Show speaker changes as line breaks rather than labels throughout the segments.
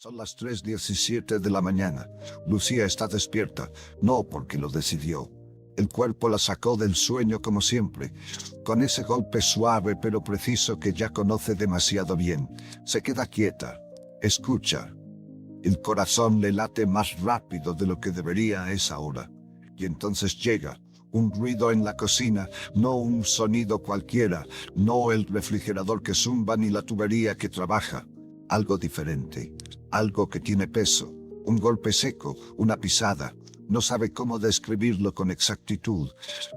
Son las 3:17 de la mañana. Lucía está despierta, no porque lo decidió. El cuerpo la sacó del sueño como siempre, con ese golpe suave pero preciso que ya conoce demasiado bien. Se queda quieta, escucha. El corazón le late más rápido de lo que debería a esa hora. Y entonces llega un ruido en la cocina, no un sonido cualquiera, no el refrigerador que zumba ni la tubería que trabaja. Algo diferente, algo que tiene peso, un golpe seco, una pisada. No sabe cómo describirlo con exactitud,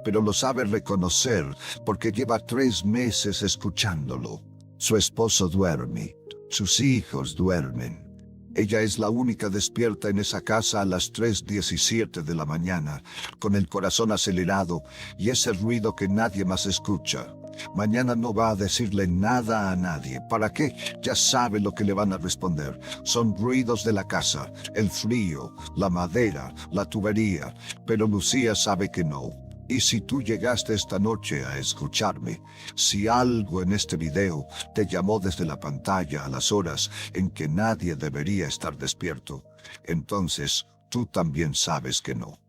pero lo sabe reconocer porque lleva 3 meses escuchándolo. Su esposo duerme, sus hijos duermen. Ella es la única despierta en esa casa a las 3:17 de la mañana, con el corazón acelerado y ese ruido que nadie más escucha. Mañana no va a decirle nada a nadie. ¿Para qué? Ya sabe lo que le van a responder. Son ruidos de la casa, el frío, la madera, la tubería. Pero Lucía sabe que no. Y si tú llegaste esta noche a escucharme, si algo en este video te llamó desde la pantalla a las horas en que nadie debería estar despierto, entonces tú también sabes que no.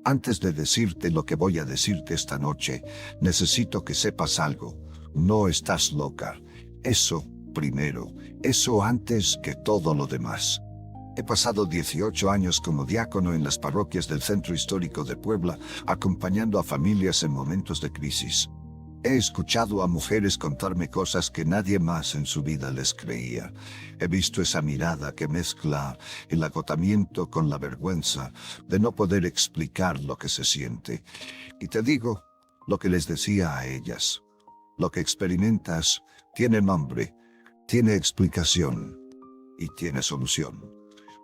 Antes de decirte lo que voy a decirte esta noche, necesito que sepas algo. No estás loca. Eso primero, eso antes que todo lo demás. He pasado 18 años como diácono en las parroquias del Centro Histórico de Puebla, acompañando a familias en momentos de crisis. He escuchado a mujeres contarme cosas que nadie más en su vida les creía. He visto esa mirada que mezcla el agotamiento con la vergüenza de no poder explicar lo que se siente. Y te digo lo que les decía a ellas. Lo que experimentas tiene nombre, tiene explicación y tiene solución.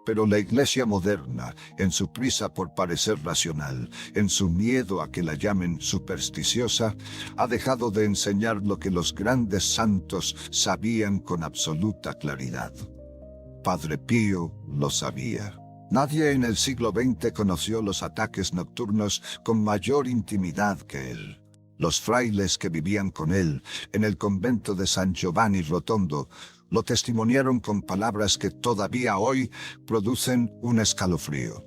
Pero la iglesia moderna, en su prisa por parecer racional, en su miedo a que la llamen supersticiosa, ha dejado de enseñar lo que los grandes santos sabían con absoluta claridad. Padre Pío lo sabía. Nadie en el siglo XX conoció los ataques nocturnos con mayor intimidad que él. Los frailes que vivían con él en el convento de San Giovanni Rotondo lo testimoniaron con palabras que todavía hoy producen un escalofrío.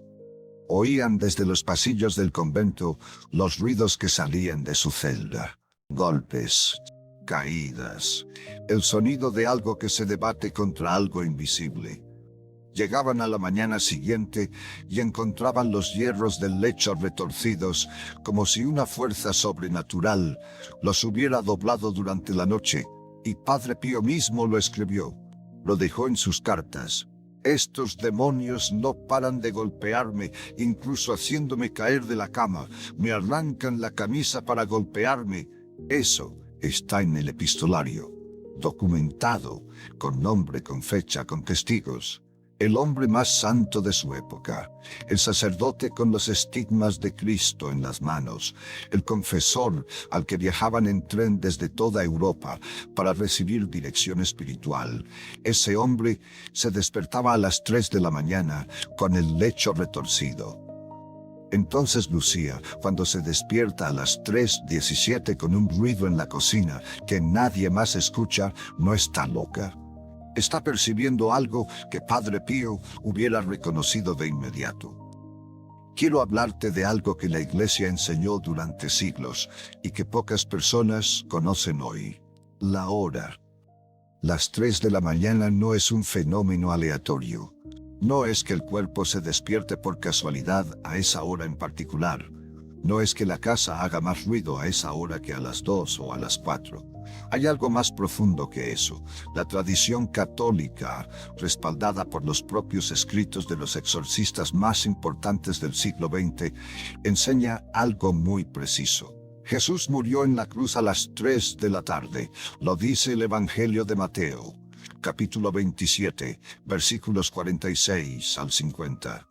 Oían desde los pasillos del convento los ruidos que salían de su celda. Golpes, caídas, el sonido de algo que se debate contra algo invisible. Llegaban a la mañana siguiente y encontraban los hierros del lecho retorcidos, como si una fuerza sobrenatural los hubiera doblado durante la noche. Y Padre Pío mismo lo escribió. Lo dejó en sus cartas. Estos demonios no paran de golpearme, incluso haciéndome caer de la cama. Me arrancan la camisa para golpearme. Eso está en el epistolario, documentado, con nombre, con fecha, con testigos. El hombre más santo de su época, el sacerdote con los estigmas de Cristo en las manos, el confesor al que viajaban en tren desde toda Europa para recibir dirección espiritual. Ese hombre se despertaba a las 3 de la mañana con el lecho retorcido. Entonces Lucía, cuando se despierta a las 3:17 con un ruido en la cocina que nadie más escucha, no está loca. Está percibiendo algo que Padre Pío hubiera reconocido de inmediato. Quiero hablarte de algo que la Iglesia enseñó durante siglos y que pocas personas conocen hoy. La hora. Las 3 de la mañana no es un fenómeno aleatorio. No es que el cuerpo se despierte por casualidad a esa hora en particular. No es que la casa haga más ruido a esa hora que a las 2 o a las 4. Hay algo más profundo que eso. La tradición católica, respaldada por los propios escritos de los exorcistas más importantes del siglo XX, enseña algo muy preciso. Jesús murió en la cruz a las 3 de la tarde. Lo dice el Evangelio de Mateo, capítulo 27, versículos 46 al 50.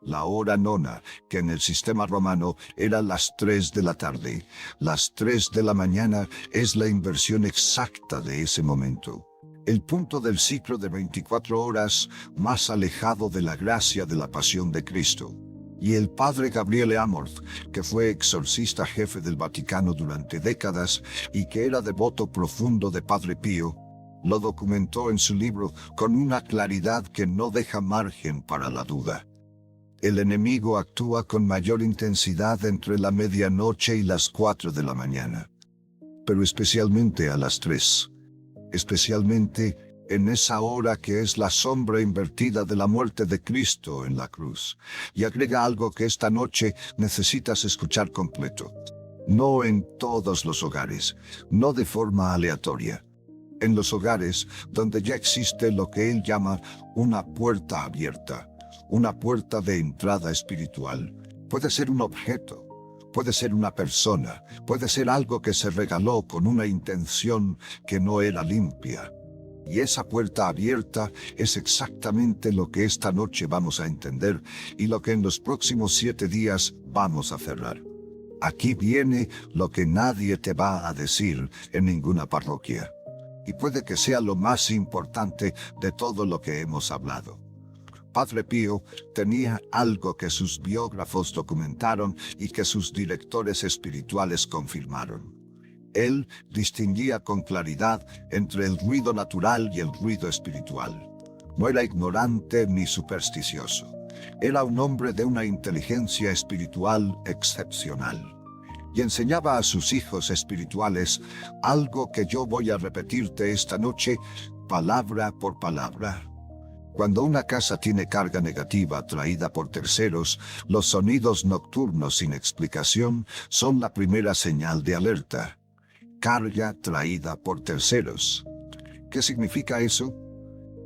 La hora nona, que en el sistema romano era las 3 de la tarde. Las 3 de la mañana es la inversión exacta de ese momento. El punto del ciclo de 24 horas más alejado de la gracia de la pasión de Cristo. Y el padre Gabriele Amorth, que fue exorcista jefe del Vaticano durante décadas y que era devoto profundo de Padre Pío, Lo documentó en su libro con una claridad que no deja margen para la duda. El enemigo actúa con mayor intensidad entre la medianoche y las 4 de la mañana, pero especialmente a las 3. Especialmente en esa hora que es la sombra invertida de la muerte de Cristo en la cruz. Y agrega algo que esta noche necesitas escuchar completo. No en todos los hogares, no de forma aleatoria. En los hogares donde ya existe lo que él llama una puerta abierta, una puerta de entrada espiritual. Puede ser un objeto, puede ser una persona, puede ser algo que se regaló con una intención que no era limpia. Y esa puerta abierta es exactamente lo que esta noche vamos a entender y lo que en los próximos 7 días vamos a cerrar. Aquí viene lo que nadie te va a decir en ninguna parroquia. Y puede que sea lo más importante de todo lo que hemos hablado. Padre Pío tenía algo que sus biógrafos documentaron y que sus directores espirituales confirmaron. Él distinguía con claridad entre el ruido natural y el ruido espiritual. No era ignorante ni supersticioso. Era un hombre de una inteligencia espiritual excepcional. Y enseñaba a sus hijos espirituales algo que yo voy a repetirte esta noche, palabra por palabra. Cuando una casa tiene carga negativa traída por terceros, los sonidos nocturnos sin explicación son la primera señal de alerta. Carga traída por terceros. ¿Qué significa eso?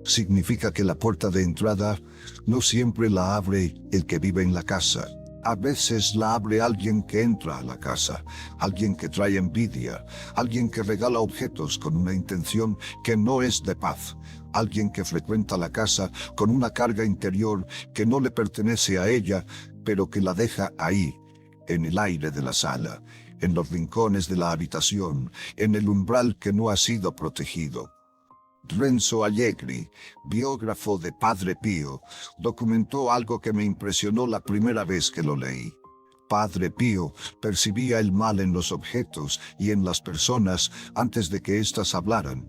Significa que la puerta de entrada no siempre la abre el que vive en la casa. A veces la abre alguien que entra a la casa, alguien que trae envidia, alguien que regala objetos con una intención que no es de paz, alguien que frecuenta la casa con una carga interior que no le pertenece a ella, pero que la deja ahí, en el aire de la sala, en los rincones de la habitación, en el umbral que no ha sido protegido. Renzo Allegri, biógrafo de Padre Pío, documentó algo que me impresionó la primera vez que lo leí. Padre Pío percibía el mal en los objetos y en las personas antes de que éstas hablaran,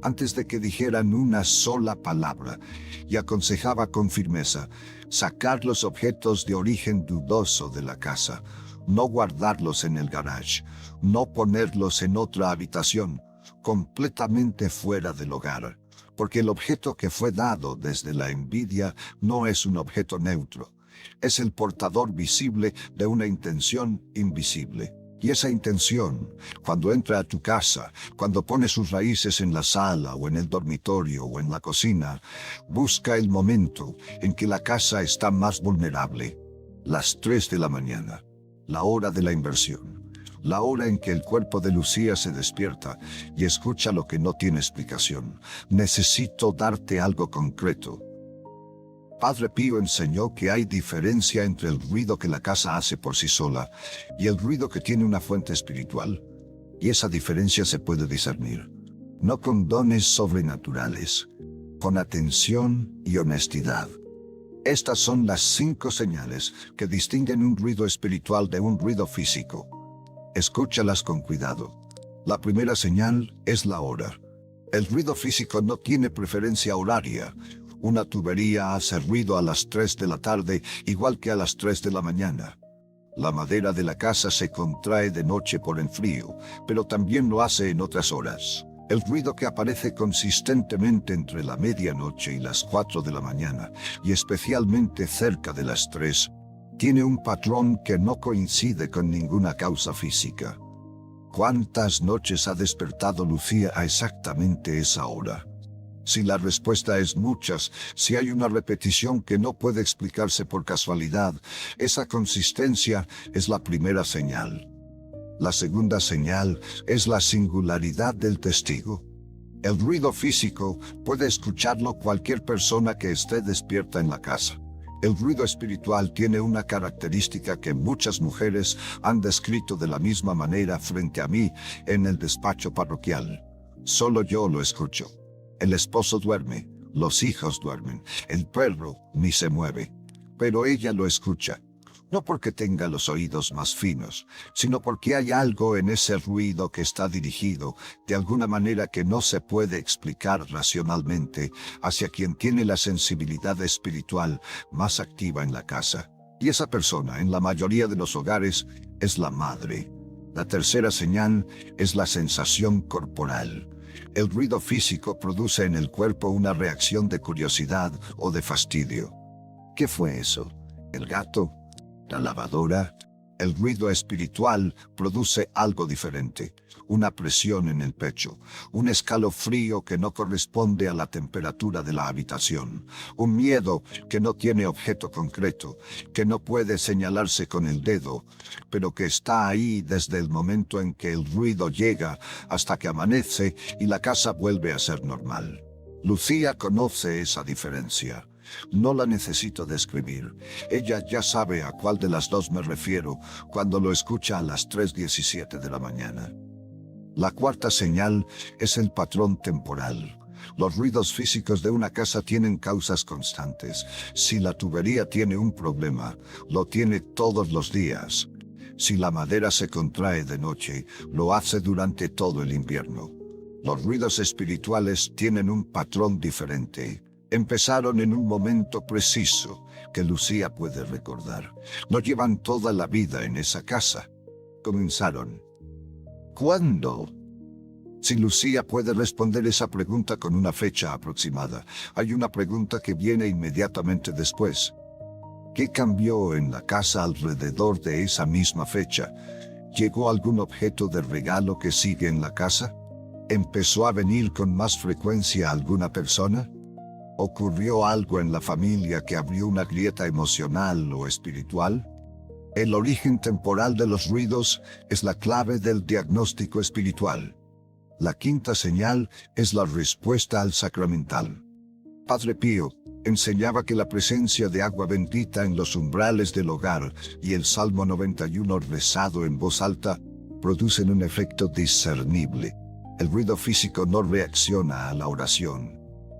antes de que dijeran una sola palabra, y aconsejaba con firmeza sacar los objetos de origen dudoso de la casa, no guardarlos en el garage, no ponerlos en otra habitación, completamente fuera del hogar, porque el objeto que fue dado desde la envidia no es un objeto neutro, es el portador visible de una intención invisible. Y esa intención, cuando entra a tu casa, cuando pone sus raíces en la sala o en el dormitorio o en la cocina, busca el momento en que la casa está más vulnerable, las 3 de la mañana, la hora de la inversión. La hora en que el cuerpo de Lucía se despierta y escucha lo que no tiene explicación. Necesito darte algo concreto. Padre Pío enseñó que hay diferencia entre el ruido que la casa hace por sí sola y el ruido que tiene una fuente espiritual. Y esa diferencia se puede discernir, no con dones sobrenaturales, con atención y honestidad. Estas son las 5 señales que distinguen un ruido espiritual de un ruido físico. Escúchalas con cuidado. La primera señal es la hora. El ruido físico no tiene preferencia horaria. Una tubería hace ruido a las 3 de la tarde igual que a las 3 de la mañana. La madera de la casa se contrae de noche por el frío, pero también lo hace en otras horas. El ruido que aparece consistentemente entre la medianoche y las 4 de la mañana, y especialmente cerca de las 3, tiene un patrón que no coincide con ninguna causa física. ¿Cuántas noches ha despertado Lucía a exactamente esa hora? Si la respuesta es muchas, si hay una repetición que no puede explicarse por casualidad, esa consistencia es la primera señal. La segunda señal es la singularidad del testigo. El ruido físico puede escucharlo cualquier persona que esté despierta en la casa. El ruido espiritual tiene una característica que muchas mujeres han descrito de la misma manera frente a mí en el despacho parroquial. Solo yo lo escucho. El esposo duerme, los hijos duermen, el perro ni se mueve. Pero ella lo escucha. No porque tenga los oídos más finos, sino porque hay algo en ese ruido que está dirigido, de alguna manera que no se puede explicar racionalmente, hacia quien tiene la sensibilidad espiritual más activa en la casa. Y esa persona, en la mayoría de los hogares, es la madre. La tercera señal es la sensación corporal. El ruido físico produce en el cuerpo una reacción de curiosidad o de fastidio. ¿Qué fue eso? ¿El gato? ¿La lavadora? El ruido espiritual produce algo diferente, una presión en el pecho, un escalofrío que no corresponde a la temperatura de la habitación, un miedo que no tiene objeto concreto, que no puede señalarse con el dedo, pero que está ahí desde el momento en que el ruido llega hasta que amanece y la casa vuelve a ser normal. Lucía conoce esa diferencia. No la necesito describir. Ella ya sabe a cuál de las dos me refiero cuando lo escucha a las 3:17 de la mañana. La cuarta señal es el patrón temporal. Los ruidos físicos de una casa tienen causas constantes. Si la tubería tiene un problema, lo tiene todos los días. Si la madera se contrae de noche, lo hace durante todo el invierno. Los ruidos espirituales tienen un patrón diferente. Empezaron en un momento preciso que Lucía puede recordar. No llevan toda la vida en esa casa. Comenzaron. ¿Cuándo? Si Lucía puede responder esa pregunta con una fecha aproximada, hay una pregunta que viene inmediatamente después. ¿Qué cambió en la casa alrededor de esa misma fecha? ¿Llegó algún objeto de regalo que sigue en la casa? ¿Empezó a venir con más frecuencia alguna persona? ¿Ocurrió algo en la familia que abrió una grieta emocional o espiritual? El origen temporal de los ruidos es la clave del diagnóstico espiritual. La quinta señal es la respuesta al sacramental. Padre Pío enseñaba que la presencia de agua bendita en los umbrales del hogar y el Salmo 91 rezado en voz alta producen un efecto discernible. El ruido físico no reacciona a la oración.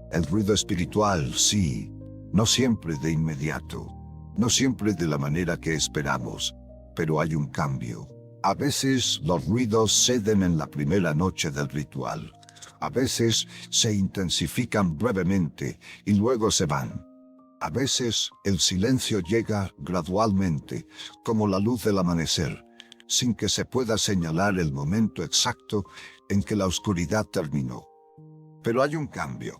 El ruido espiritual, sí, no siempre de inmediato, no siempre de la manera que esperamos, pero hay un cambio. A veces los ruidos ceden en la primera noche del ritual. A veces se intensifican brevemente y luego se van. A veces el silencio llega gradualmente, como la luz del amanecer, sin que se pueda señalar el momento exacto en que la oscuridad terminó. Pero hay un cambio.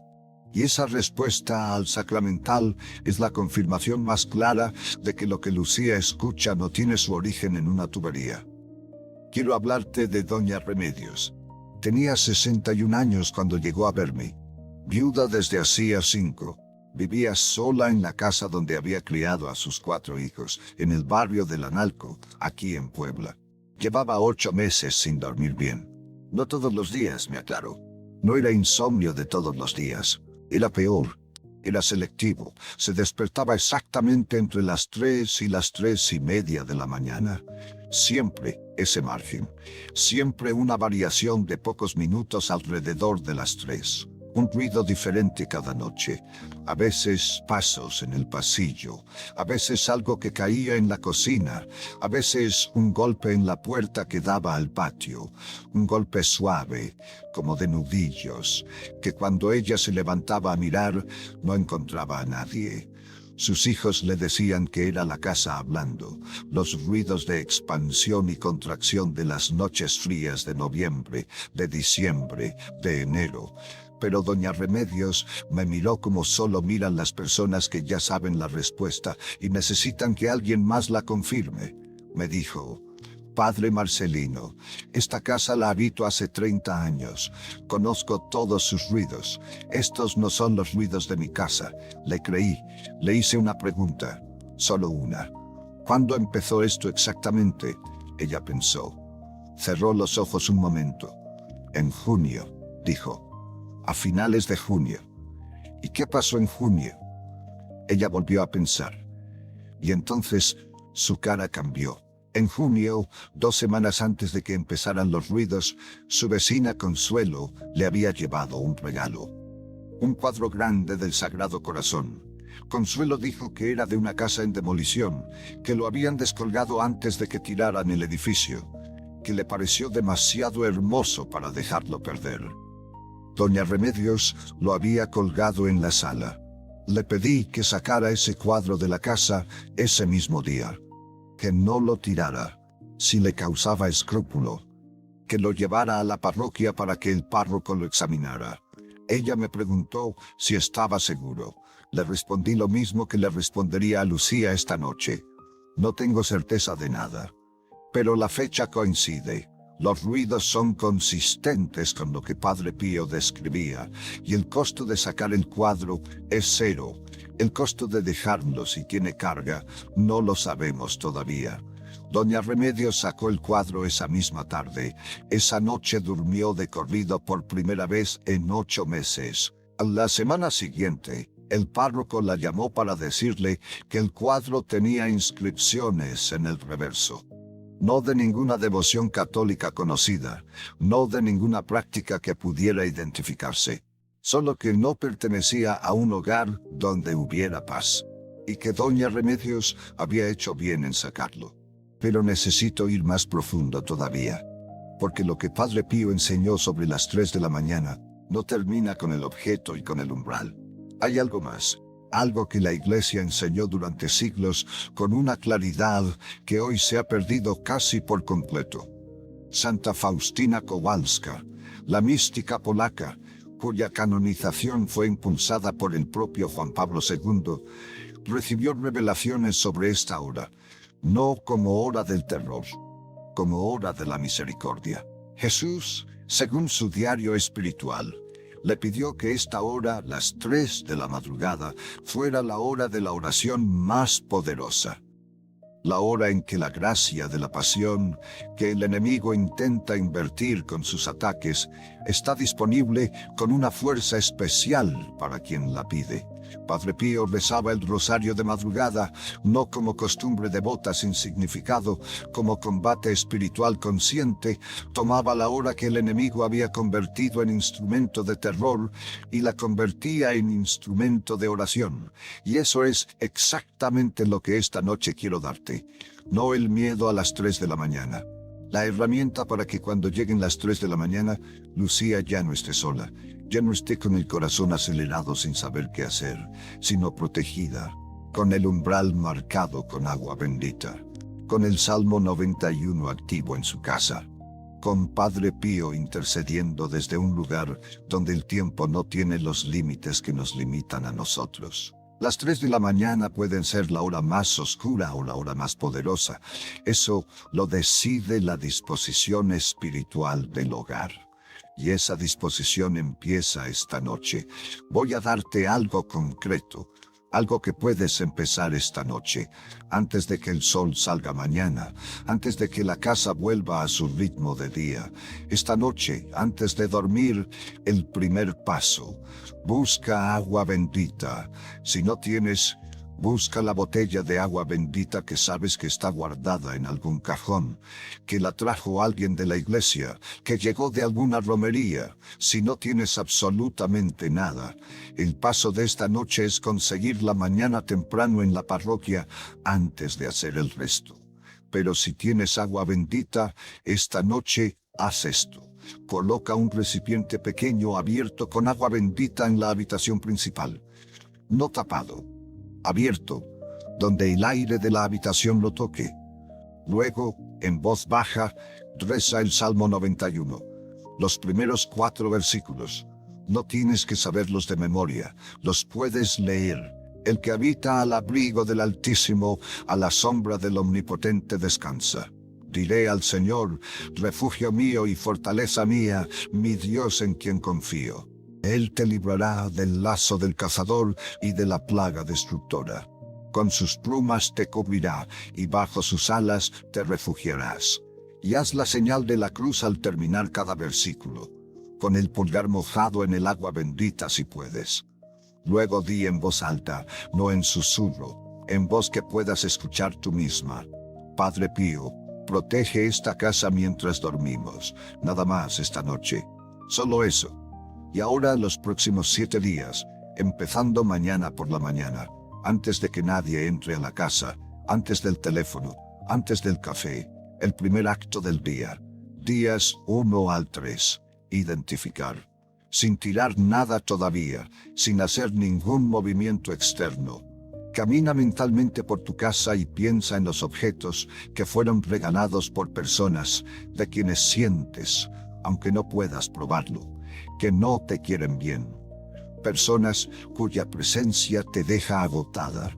Y esa respuesta al sacramental es la confirmación más clara de que lo que Lucía escucha no tiene su origen en una tubería. Quiero hablarte de Doña Remedios. Tenía 61 años cuando llegó a verme. Viuda desde hacía 5. Vivía sola en la casa donde había criado a sus 4 hijos, en el barrio del Analco, aquí en Puebla. Llevaba 8 meses sin dormir bien. No todos los días, me aclaro. No era insomnio de todos los días. Era peor, era selectivo. Se despertaba exactamente entre las 3 y las 3:30 de la mañana. Siempre ese margen. Siempre una variación de pocos minutos alrededor de las 3. Un ruido diferente cada noche. A veces pasos en el pasillo. A veces algo que caía en la cocina. A veces un golpe en la puerta que daba al patio. Un golpe suave, como de nudillos, que cuando ella se levantaba a mirar, no encontraba a nadie. Sus hijos le decían que era la casa hablando, los ruidos de expansión y contracción de las noches frías de noviembre, de diciembre, de enero. Pero doña Remedios me miró como solo miran las personas que ya saben la respuesta y necesitan que alguien más la confirme. Me dijo: Padre Marcelino, esta casa la habito hace 30 años. Conozco todos sus ruidos. Estos no son los ruidos de mi casa. Le creí. Le hice una pregunta. Solo una. ¿Cuándo empezó esto exactamente? Ella pensó. Cerró los ojos un momento. En junio, dijo. A finales de junio. ¿Y qué pasó en junio? Ella volvió a pensar. Y entonces su cara cambió. En junio, 2 semanas antes de que empezaran los ruidos, su vecina Consuelo le había llevado un regalo. Un cuadro grande del Sagrado Corazón. Consuelo dijo que era de una casa en demolición, que lo habían descolgado antes de que tiraran el edificio, que le pareció demasiado hermoso para dejarlo perder. Doña Remedios lo había colgado en la sala. Le pedí que sacara ese cuadro de la casa ese mismo día, que no lo tirara si le causaba escrúpulo, que lo llevara a la parroquia para que el párroco lo examinara. Ella me preguntó si estaba seguro. Le respondí lo mismo que le respondería a Lucía esta noche. No tengo certeza de nada, pero la fecha coincide. Los ruidos son consistentes con lo que Padre Pío describía, y el costo de sacar el cuadro es cero. El costo de dejarlo si tiene carga no lo sabemos todavía. Doña Remedios sacó el cuadro esa misma tarde. Esa noche durmió de corrido por primera vez en 8 meses. A la semana siguiente, el párroco la llamó para decirle que el cuadro tenía inscripciones en el reverso. No de ninguna devoción católica conocida, no de ninguna práctica que pudiera identificarse, solo que no pertenecía a un hogar donde hubiera paz, y que doña Remedios había hecho bien en sacarlo. Pero necesito ir más profundo todavía, porque lo que Padre Pío enseñó sobre las 3 de la mañana no termina con el objeto y con el umbral. Hay algo más. Algo que la Iglesia enseñó durante siglos con una claridad que hoy se ha perdido casi por completo. Santa Faustina Kowalska, la mística polaca, cuya canonización fue impulsada por el propio Juan Pablo II, recibió revelaciones sobre esta hora, no como hora del terror, como hora de la misericordia. Jesús, según su diario espiritual, le pidió que esta hora, las 3 de la madrugada, fuera la hora de la oración más poderosa. La hora en que la gracia de la pasión, que el enemigo intenta invertir con sus ataques, está disponible con una fuerza especial para quien la pide. Padre Pío rezaba el rosario de madrugada, no como costumbre devota sin significado, como combate espiritual consciente. Tomaba la hora que el enemigo había convertido en instrumento de terror y la convertía en instrumento de oración. Y eso es exactamente lo que esta noche quiero darte. No el miedo a las 3 de la mañana. La herramienta para que cuando lleguen las 3 de la mañana, Lucía ya no esté sola, ya no esté con el corazón acelerado sin saber qué hacer, sino protegida, con el umbral marcado con agua bendita, con el Salmo 91 activo en su casa, con Padre Pío intercediendo desde un lugar donde el tiempo no tiene los límites que nos limitan a nosotros. Las 3 de la mañana pueden ser la hora más oscura o la hora más poderosa. Eso lo decide la disposición espiritual del hogar. Y esa disposición empieza esta noche. Voy a darte algo concreto, algo que puedes empezar esta noche, antes de que el sol salga mañana, antes de que la casa vuelva a su ritmo de día. Esta noche, antes de dormir, el primer paso. Busca agua bendita. Si no tienes, busca la botella de agua bendita que sabes que está guardada en algún cajón, que la trajo alguien de la iglesia, que llegó de alguna romería. Si no tienes absolutamente nada, el paso de esta noche es conseguirla mañana temprano en la parroquia antes de hacer el resto. Pero si tienes agua bendita, esta noche haz esto. Coloca un recipiente pequeño abierto con agua bendita en la habitación principal. No tapado, abierto, donde el aire de la habitación lo toque. Luego, en voz baja, reza el Salmo 91, los primeros 4 versículos. No tienes que saberlos de memoria, los puedes leer. El que habita al abrigo del Altísimo, a la sombra del Omnipotente descansa. Diré al Señor, refugio mío y fortaleza mía, mi Dios en quien confío. Él te librará del lazo del cazador y de la plaga destructora. Con sus plumas te cubrirá y bajo sus alas te refugiarás. Y haz la señal de la cruz al terminar cada versículo, con el pulgar mojado en el agua bendita si puedes. Luego di en voz alta, no en susurro, en voz que puedas escuchar tú misma. Padre Pío, protege esta casa mientras dormimos, nada más esta noche. Solo eso. Y ahora los próximos 7 días, empezando mañana por la mañana, antes de que nadie entre a la casa, antes del teléfono, antes del café, el primer acto del día. Días 1 al 3. Identificar. Sin tirar nada todavía, sin hacer ningún movimiento externo. Camina mentalmente por tu casa y piensa en los objetos que fueron regalados por personas de quienes sientes, aunque no puedas probarlo, que no te quieren bien. Personas cuya presencia te deja agotada.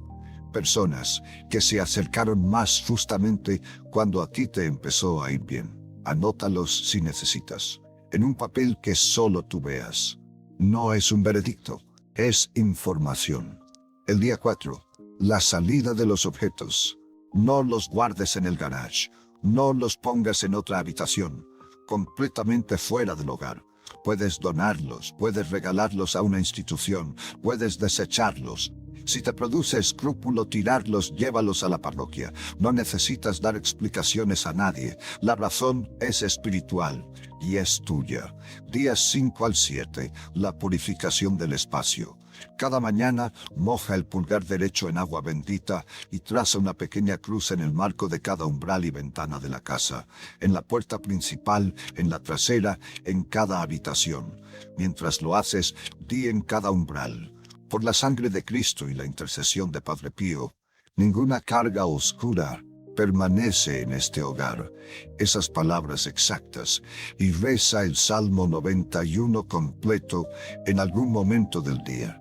Personas que se acercaron más justamente cuando a ti te empezó a ir bien. Anótalos si necesitas, en un papel que solo tú veas. No es un veredicto, es información. El día 4. La salida de los objetos. No los guardes en el garage. No los pongas en otra habitación, completamente fuera del hogar. Puedes donarlos, puedes regalarlos a una institución, puedes desecharlos. Si te produce escrúpulo tirarlos, llévalos a la parroquia. No necesitas dar explicaciones a nadie. La razón es espiritual y es tuya. Días 5 al 7. La purificación del espacio. Cada mañana moja el pulgar derecho en agua bendita y traza una pequeña cruz en el marco de cada umbral y ventana de la casa, en la puerta principal, en la trasera, en cada habitación. Mientras lo haces, di en cada umbral: por la sangre de Cristo y la intercesión de Padre Pío, ninguna carga oscura permanece en este hogar. Esas palabras exactas, y reza el Salmo 91 completo en algún momento del día.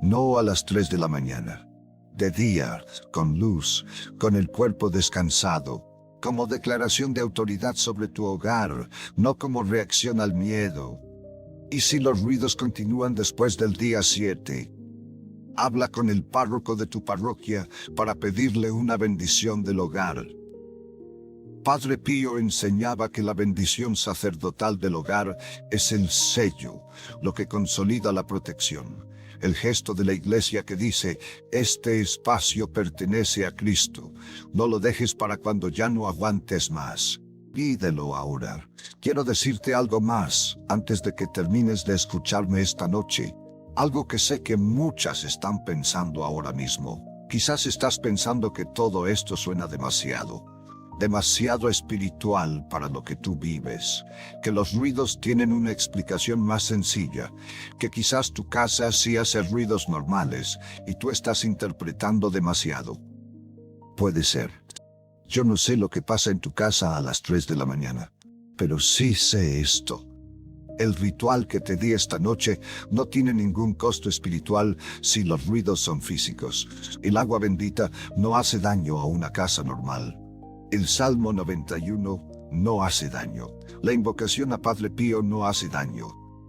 No a las 3 de la mañana. De día, con luz, con el cuerpo descansado, como declaración de autoridad sobre tu hogar, no como reacción al miedo. Y si los ruidos continúan después del día 7, habla con el párroco de tu parroquia para pedirle una bendición del hogar. Padre Pío enseñaba que la bendición sacerdotal del hogar es el sello, lo que consolida la protección. El gesto de la iglesia que dice: este espacio pertenece a Cristo. No lo dejes para cuando ya no aguantes más. Pídelo ahora. Quiero decirte algo más antes de que termines de escucharme esta noche. Algo que sé que muchas están pensando ahora mismo. Quizás estás pensando que todo esto suena demasiado espiritual para lo que tú vives, que los ruidos tienen una explicación más sencilla, que quizás tu casa sí hace ruidos normales y tú estás interpretando demasiado. Puede ser. Yo no sé lo que pasa en tu casa a las 3 de la mañana, pero sí sé esto. El ritual que te di esta noche no tiene ningún costo espiritual si los ruidos son físicos. El agua bendita no hace daño a una casa normal. El Salmo 91 no hace daño. La invocación a Padre Pío no hace daño.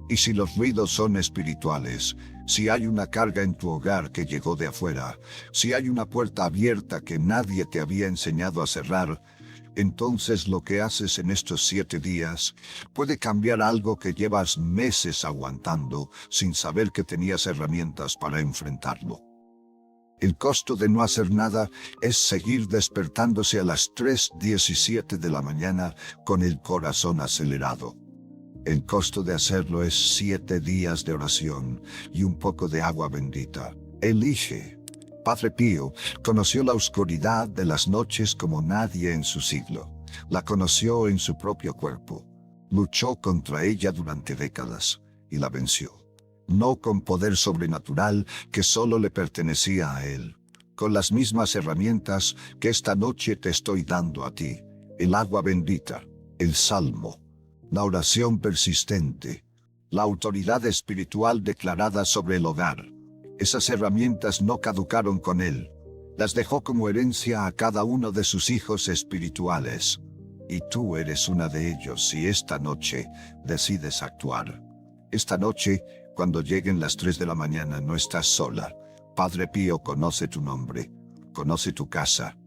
Y si los ruidos son espirituales, si hay una carga en tu hogar que llegó de afuera, si hay una puerta abierta que nadie te había enseñado a cerrar, entonces lo que haces en estos 7 días puede cambiar algo que llevas meses aguantando sin saber que tenías herramientas para enfrentarlo. El costo de no hacer nada es seguir despertándose a las 3:17 de la mañana con el corazón acelerado. El costo de hacerlo es 7 días de oración y un poco de agua bendita. Elige. Padre Pío conoció la oscuridad de las noches como nadie en su siglo. La conoció en su propio cuerpo. Luchó contra ella durante décadas y la venció. No con poder sobrenatural que solo le pertenecía a él, con las mismas herramientas que esta noche te estoy dando a ti: el agua bendita, el salmo, la oración persistente, la autoridad espiritual declarada sobre el hogar. Esas herramientas no caducaron con él. Las dejó como herencia a cada uno de sus hijos espirituales. Y tú eres una de ellos si esta noche decides actuar. Esta noche, cuando lleguen las 3 de la mañana, no estás sola. Padre Pío conoce tu nombre, conoce tu casa,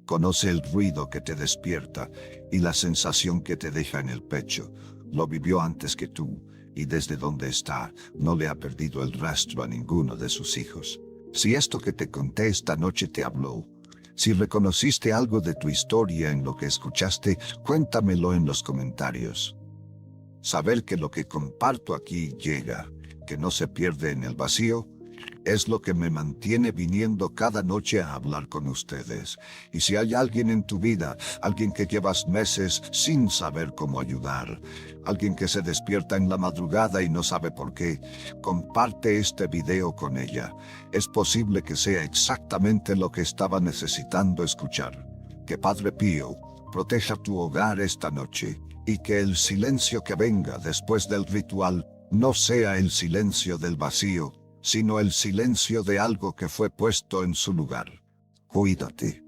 conoce el ruido que te despierta y la sensación que te deja en el pecho. Lo vivió antes que tú, y desde donde está, no le ha perdido el rastro a ninguno de sus hijos. Si esto que te conté esta noche te habló, si reconociste algo de tu historia en lo que escuchaste, cuéntamelo en los comentarios. Saber que lo que comparto aquí llega, que no se pierde en el vacío, Es lo que me mantiene viniendo cada noche a hablar con ustedes. Y si hay alguien en tu vida, alguien que llevas meses sin saber cómo ayudar, alguien que se despierta en la madrugada y no sabe por qué, comparte este video con ella. Es posible que sea exactamente lo que estaba necesitando escuchar. Que Padre Pío proteja tu hogar esta noche y que el silencio que venga después del ritual no sea el silencio del vacío, sino el silencio de algo que fue puesto en su lugar. Cuídate.